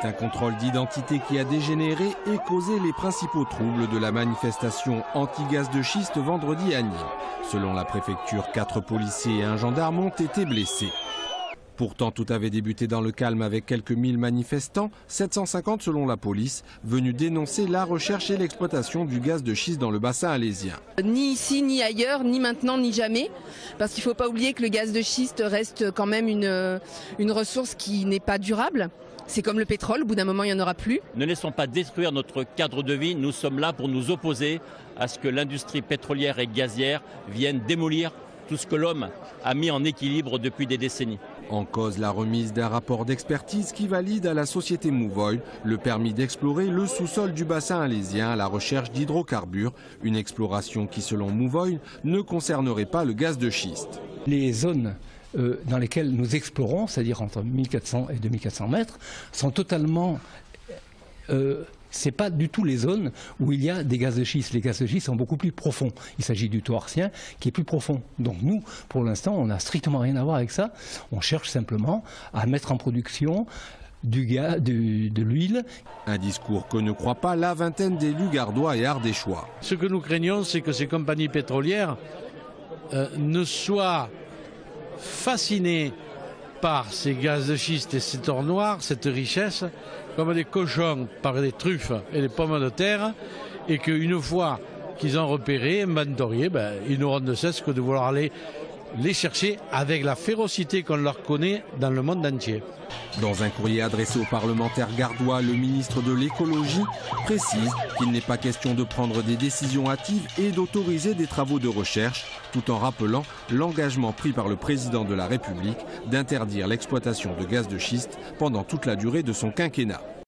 C'est un contrôle d'identité qui a dégénéré et causé les principaux troubles de la manifestation anti-gaz de schiste vendredi à Nîmes. Selon la préfecture, 4 policiers et un gendarme ont été blessés. Pourtant, tout avait débuté dans le calme avec quelques 1000 manifestants, 750 selon la police, venus dénoncer la recherche et l'exploitation du gaz de schiste dans le bassin alésien. Ni ici, ni ailleurs, ni maintenant, ni jamais. Parce qu'il ne faut pas oublier que le gaz de schiste reste quand même une ressource qui n'est pas durable. C'est comme le pétrole, au bout d'un moment, il n'y en aura plus. Ne laissons pas détruire notre cadre de vie. Nous sommes là pour nous opposer à ce que l'industrie pétrolière et gazière vienne démolir tout ce que l'homme a mis en équilibre depuis des décennies. En cause, la remise d'un rapport d'expertise qui valide à la société Mouvoil le permis d'explorer le sous-sol du bassin alésien à la recherche d'hydrocarbures. Une exploration qui, selon Mouvoil, ne concernerait pas le gaz de schiste. Les zones dans lesquelles nous explorons, c'est-à-dire entre 1400 et 2400 mètres, sont totalement... ce n'est pas du tout les zones où il y a des gaz de schiste. Les gaz de schiste sont beaucoup plus profonds. Il s'agit du Toarcien qui est plus profond. Donc nous, pour l'instant, on n'a strictement rien à voir avec ça. On cherche simplement à mettre en production de l'huile. Un discours que ne croit pas la vingtaine d'élus gardois et ardéchois. Ce que nous craignons, c'est que ces compagnies pétrolières ne soient fascinées par ces gaz de schiste et ces or noirs, cette richesse, comme des cochons par des truffes et des pommes de terre, et qu'une fois qu'ils ont repéré, inventorié, ils n'auront de cesse que de vouloir aller les chercher avec la férocité qu'on leur connaît dans le monde entier. Dans un courrier adressé aux parlementaires gardois, le ministre de l'écologie précise qu'il n'est pas question de prendre des décisions hâtives et d'autoriser des travaux de recherche, tout en rappelant l'engagement pris par le président de la République d'interdire l'exploitation de gaz de schiste pendant toute la durée de son quinquennat.